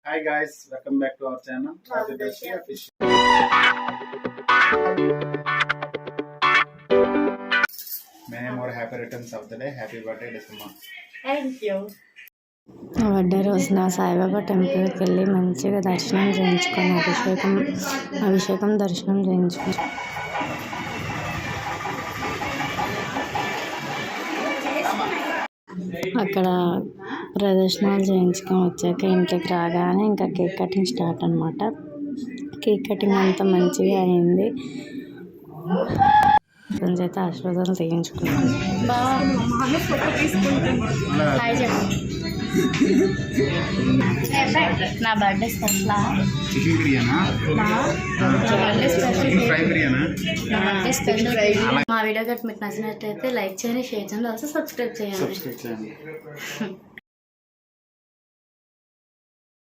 Hi guys, welcome back to our channel Radhadeshi Official. Many more happy returns of the day. Happy birthday, Desuma. Thank you. నా birthday రోజున సాయిబాబా టెంపుల్కి వెళ్ళి మంచిగా దర్శనం చేయించుకొని అభిషేకం దర్శనం చేయించుకొని అక్కడ ప్రదర్శనలు చేయించుకొని వచ్చాక ఇంటికి రాగానే ఇంకా కేక్ కటింగ్ స్టార్ట్ అనమాట. కేక్ కటింగ్ అంతా మంచిగా అయింది. అయితే ఆశీర్వాదాలు తీయించుకున్నాను. నా బర్త్డే స్పెషల్ చికెన్ బిర్యానా? ఫ్రై బిర్యానా? మా వీడియో కట్ మీకు నచ్చినట్లయితే లైక్ చేయండి, షేర్ చేయండి, ఆల్సో సబ్స్క్రైబ్ చేయండి.